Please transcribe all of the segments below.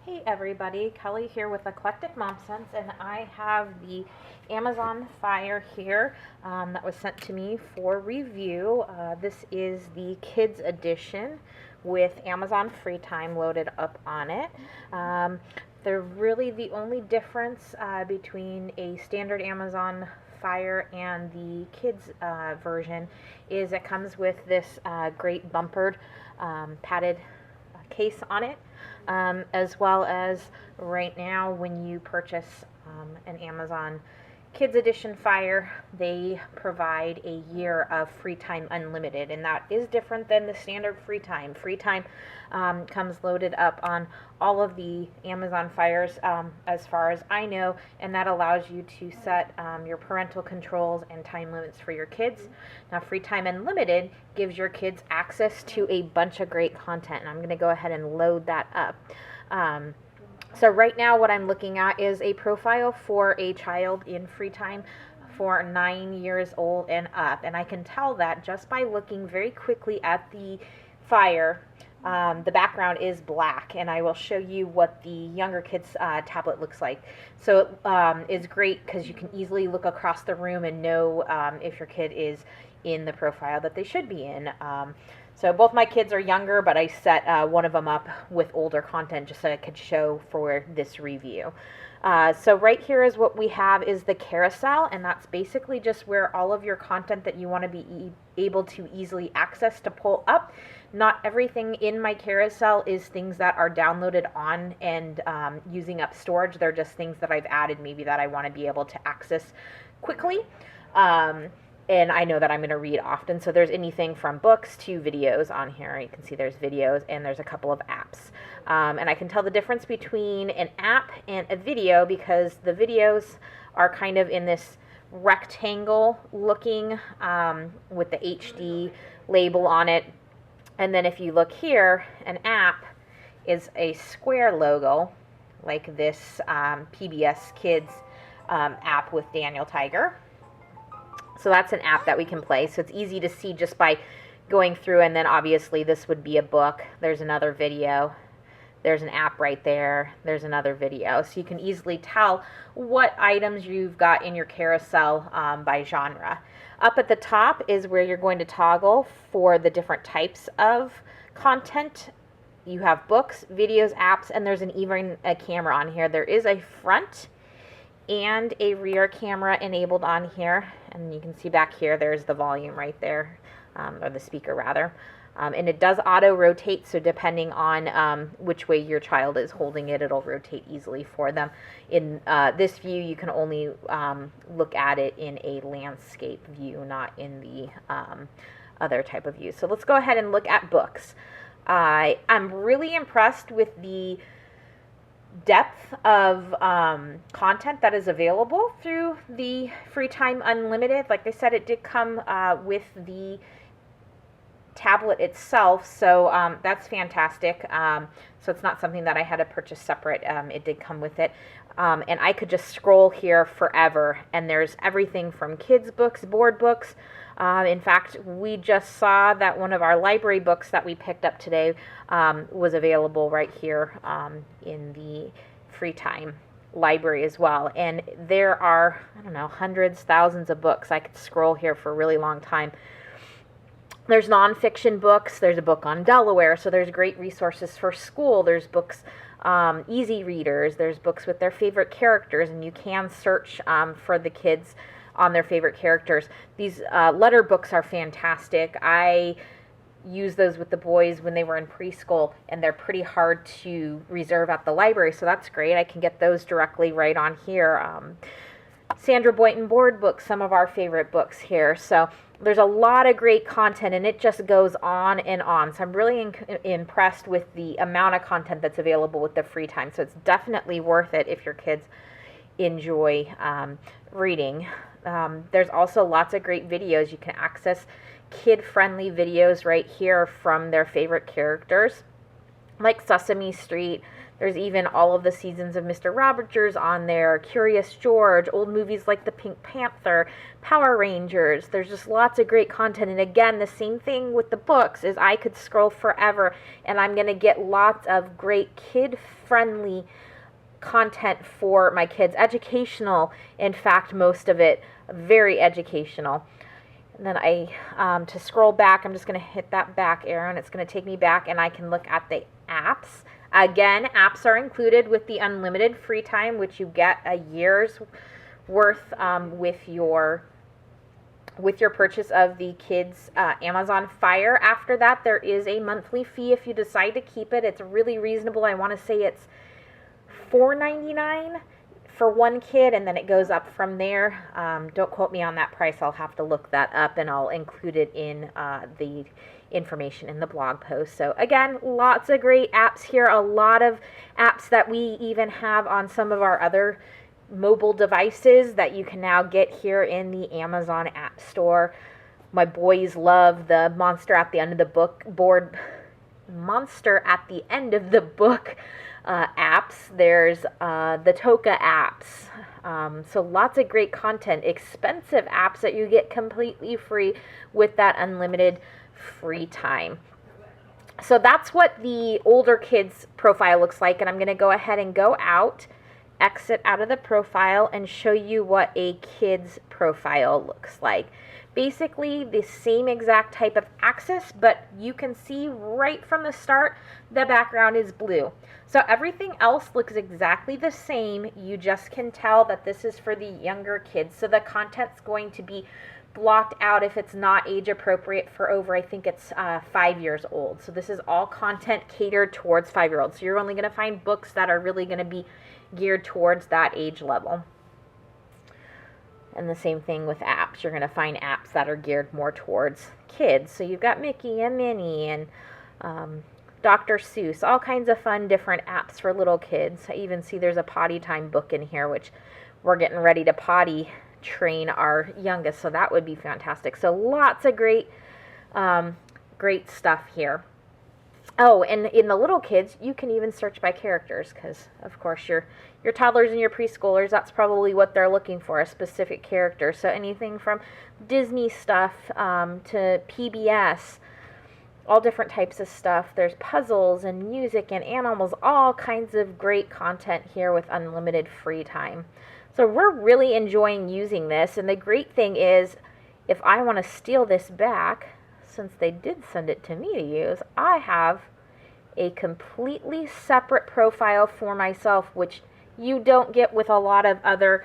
Hey everybody, Kelly here with Eclectic Mom Sense, and I have the Amazon Fire here that was sent to me for review. This is the Kids Edition with Amazon Free Time loaded up on it. They're really the only difference between a standard Amazon Fire and the kids version is it comes with this great bumpered padded case on it, as well as right now when you purchase an Amazon Kids Edition Fire, they provide a year of Free Time Unlimited, and that is different than the standard Free Time. Free Time comes loaded up on all of the Amazon Fires as far as I know, and that allows you to set your parental controls and time limits for your kids. Now, Free Time Unlimited gives your kids access to a bunch of great content, and I'm going to go ahead and load that up. So right now what I'm looking at is a profile for a child in Free Time for 9 years old and up. And I can tell that just by looking very quickly at the Fire. The background is black, and I will show you what the younger kids' tablet looks like. So it's great because you can easily look across the room and know if your kid is in the profile that they should be in. So both my kids are younger, but I set one of them up with older content just so I could show for this review. So right here is what we have is the carousel, and that's basically just where all of your content that you want to be able to easily access to pull up. Not everything in my carousel is things that are downloaded on and using up storage. They're just things that I've added maybe that I want to be able to access quickly. And I know that I'm going to read often, so there's anything from books to videos on here. You can see there's videos and there's a couple of apps. And I can tell the difference between an app and a video because the videos are kind of in this rectangle looking with the HD label on it. And then if you look here, an app is a square logo like this PBS Kids app with Daniel Tiger. So that's an app that we can play. So it's easy to see just by going through, and then obviously this would be a book. There's another video. There's an app right there. There's another video. So you can easily tell what items you've got in your carousel by genre. Up at the top is where you're going to toggle for the different types of content. You have books, videos, apps, and there's even a camera on here. There is a front and a rear camera enabled on here, and you can see back here there's the volume right there, or the speaker rather, and it does auto rotate, so depending on which way your child is holding it, it'll rotate easily for them. In this view you can only look at it in a landscape view, not in the other type of view. So let's go ahead and look at books. I'm really impressed with the depth of content that is available through the Free Time Unlimited. Like I said, it did come with the tablet itself, so that's fantastic. So it's not something that I had to purchase separate. It did come with it. And I could just scroll here forever, and there's everything from kids books, board books. In fact, we just saw that one of our library books that we picked up today was available right here in the Free Time library as well. And there are, I don't know, hundreds, thousands of books. I could scroll here for a really long time. There's nonfiction books. There's a book on Delaware, so there's great resources for school. There's books, easy readers. There's books with their favorite characters, and you can search for the kids on their favorite characters. These letter books are fantastic. I use those with the boys when they were in preschool, and they're pretty hard to reserve at the library, so that's great. I can get those directly right on here. Sandra Boynton board books, some of our favorite books here. So there's a lot of great content, and it just goes on and on. So I'm really impressed with the amount of content that's available with the Free Time. So it's definitely worth it if your kids enjoy reading. There's also lots of great videos. You can access kid-friendly videos right here from their favorite characters, like Sesame Street. There's even all of the seasons of Mr. Rogers on there, Curious George, old movies like The Pink Panther, Power Rangers. There's just lots of great content. And again, the same thing with the books is I could scroll forever and I'm going to get lots of great kid-friendly content for my kids. Educational, in fact, most of it very educational. And then to scroll back, I'm just going to hit that back arrow and it's going to take me back and I can look at the apps. Again, apps are included with the unlimited free time, which you get a year's worth with your purchase of the kids Amazon Fire. After that, there is a monthly fee if you decide to keep it. It's really reasonable. I want to say it's $4.99 for one kid, and then it goes up from there. Don't quote me on that price. I'll have to look that up, and I'll include it in the information in the blog post. So again, lots of great apps here. A lot of apps that we even have on some of our other mobile devices that you can now get here in the Amazon App Store. My boys love the Monster at the End of the Book apps. There's the Toka apps. So lots of great content, expensive apps that you get completely free with that unlimited free time. So that's what the older kids profile looks like, and I'm going to go ahead and go out, exit out of the profile, and show you what a kid's profile looks like. Basically the same exact type of access, but you can see right from the start the background is blue. So everything else looks exactly the same. You just can tell that this is for the younger kids. So the content's going to be blocked out if it's not age appropriate for over, I think it's 5 years old. So this is all content catered towards 5-year-olds. So you're only going to find books that are really going to be geared towards that age level. And the same thing with apps. You're going to find apps that are geared more towards kids. So you've got Mickey and Minnie and Dr. Seuss, all kinds of fun different apps for little kids. I even see there's a potty time book in here, which we're getting ready to potty train our youngest, so that would be fantastic. So lots of great stuff here. Oh, and in the little kids, you can even search by characters, because of course your toddlers and your preschoolers, that's probably what they're looking for, a specific character. So anything from Disney stuff to PBS, all different types of stuff. There's puzzles and music and animals, all kinds of great content here with unlimited free time. So we're really enjoying using this, and the great thing is, if I want to steal this back, since they did send it to me to use, I have a completely separate profile for myself, which you don't get with a lot of other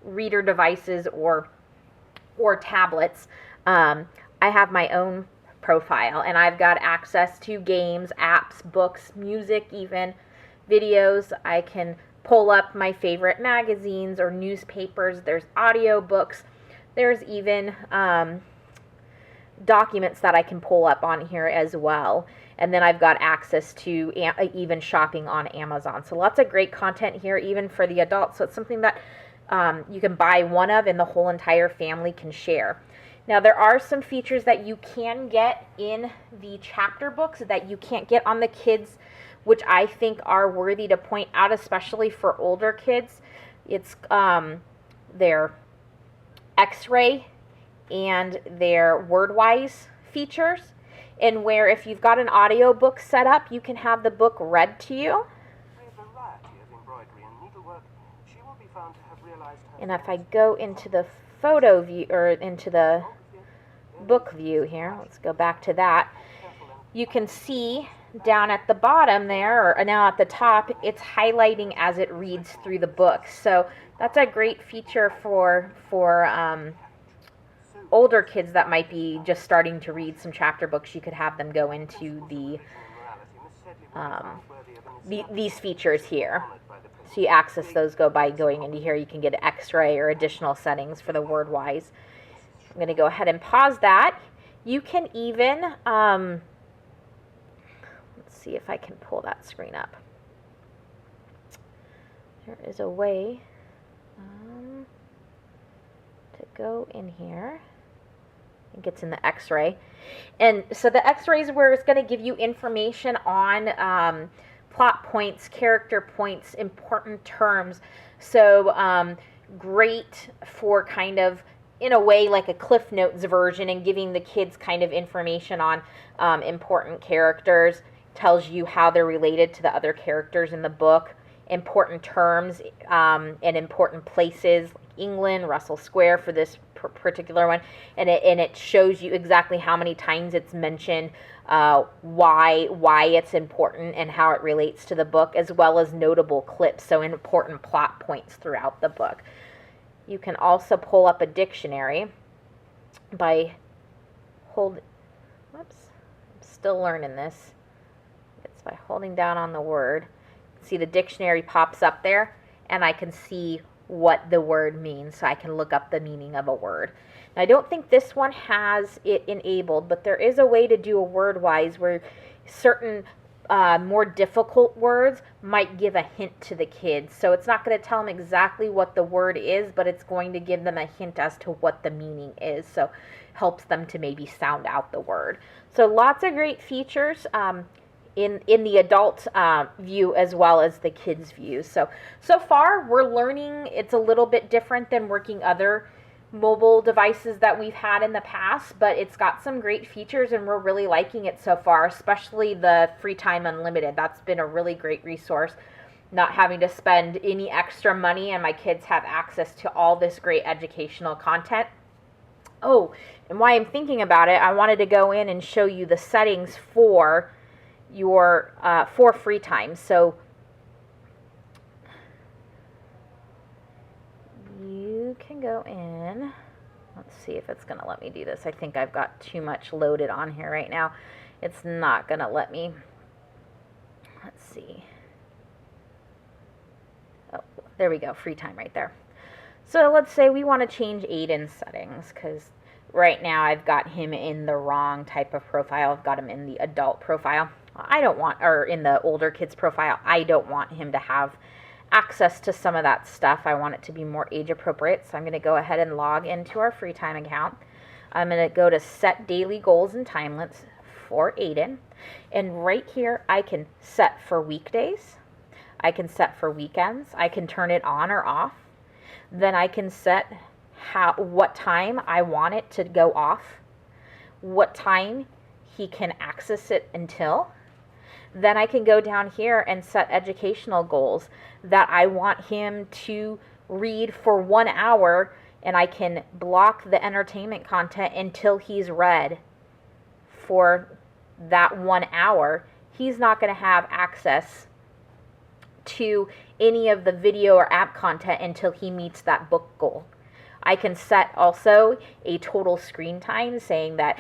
reader devices or tablets. I have my own profile, and I've got access to games, apps, books, music, even videos. I can pull up my favorite magazines or newspapers. There's audio books. There's even documents that I can pull up on here as well. And then I've got access to even shopping on Amazon. So lots of great content here, even for the adults. So it's something that you can buy one of and the whole entire family can share. Now, there are some features that you can get in the chapter books that you can't get on the kids, which I think are worthy to point out, especially for older kids. It's their X-ray and their WordWise features, and where if you've got an audio book set up, you can have the book read to you. And if I go into the photo view, or into the book view here, let's go back to that, you can see down at the bottom there, or now at the top, it's highlighting as it reads through the book. So that's a great feature for older kids that might be just starting to read some chapter books. You could have them go into these features here. So you access those by going into here. You can get X-ray or additional settings for the WordWise. I'm going to go ahead and pause that. You can even, let's see if I can pull that screen up. There is a way to go in here. I think it's in the X-ray. And so the X-ray is where it's going to give you information on plot points, character points, important terms. So great for kind of, in a way, like a Cliff Notes version, and giving the kids kind of information on important characters. Tells you how they're related to the other characters in the book, important terms, and important places, like England, Russell Square for this particular one, and it shows you exactly how many times it's mentioned, why it's important, and how it relates to the book, as well as notable clips, so important plot points throughout the book. You can also pull up a dictionary by I'm still learning this. It's by holding down on the word. See, the dictionary pops up there, and I can see what the word means, so I can look up the meaning of a word. Now, I don't think this one has it enabled, but there is a way to do a word wise where certain more difficult words might give a hint to the kids. So it's not going to tell them exactly what the word is, but it's going to give them a hint as to what the meaning is. So helps them to maybe sound out the word. So lots of great features in the adult view as well as the kids' view. So far we're learning. It's a little bit different than working other mobile devices that we've had in the past, but it's got some great features and we're really liking it so far, especially the Free Time Unlimited. That's been a really great resource, not having to spend any extra money, and my kids have access to all this great educational content. Oh, and while I'm thinking about it, I wanted to go in and show you the settings for your for free time. So you can go in. Let's see if it's going to let me do this. I think I've got too much loaded on here right now. It's not going to let me. Let's see. Oh, there we go. Free time right there. So let's say we want to change Aiden's settings, because right now I've got him in the wrong type of profile. I've got him in the adult profile. I don't want, or in the older kids profile, I don't want him to have access to some of that stuff. I want it to be more age appropriate. So I'm going to go ahead and log into our free time account. I'm going to go to set daily goals and time limits for Aiden. And right here, I can set for weekdays. I can set for weekends. I can turn it on or off. Then I can set what time I want it to go off, what time he can access it until. Then I can go down here and set educational goals that I want him to read for 1 hour, and I can block the entertainment content until he's read for that 1 hour. He's not going to have access to any of the video or app content until he meets that book goal. I can set also a total screen time, saying that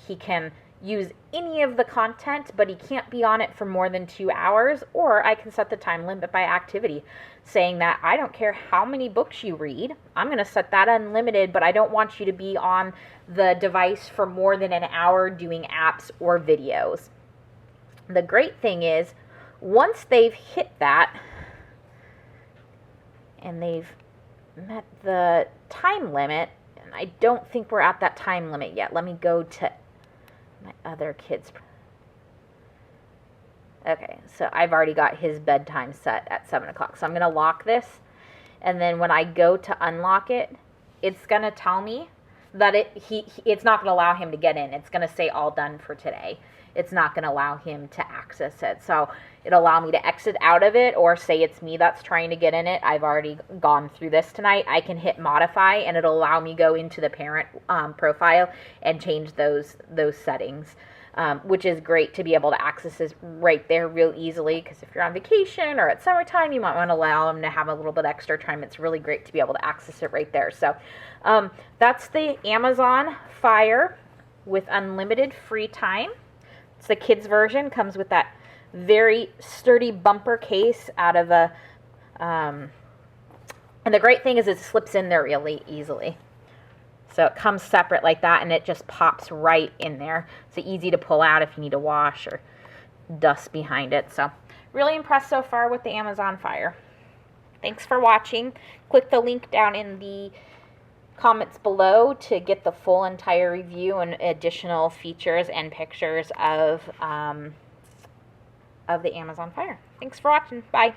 he can use any of the content, but he can't be on it for more than 2 hours. Or I can set the time limit by activity, saying that I don't care how many books you read, I'm going to set that unlimited, but I don't want you to be on the device for more than an hour doing apps or videos. The great thing is, once they've hit that and they've met the time limit, and I don't think we're at that time limit yet. Let me go to my other kids. Okay, so I've already got his bedtime set at 7 o'clock. So I'm going to lock this, and then when I go to unlock it, it's going to tell me that it's not going to allow him to get in. It's going to say all done for today. It's not going to allow him to access it. So it'll allow me to exit out of it, or say it's me that's trying to get in it. I've already gone through this tonight. I can hit modify, and it'll allow me go into the parent profile and change those settings, which is great to be able to access this right there real easily, because if you're on vacation or at summertime, you might want to allow them to have a little bit extra time. It's really great to be able to access it right there. So that's the Amazon Fire with unlimited free time. It's the kids version. Comes with that very sturdy bumper case out of a, and the great thing is it slips in there really easily. So it comes separate like that, and it just pops right in there. It's easy to pull out if you need to wash or dust behind it. So really impressed so far with the Amazon Fire. Thanks for watching. Click the link down in the comments below to get the full entire review and additional features and pictures of of the Amazon Fire. Thanks for watching. Bye.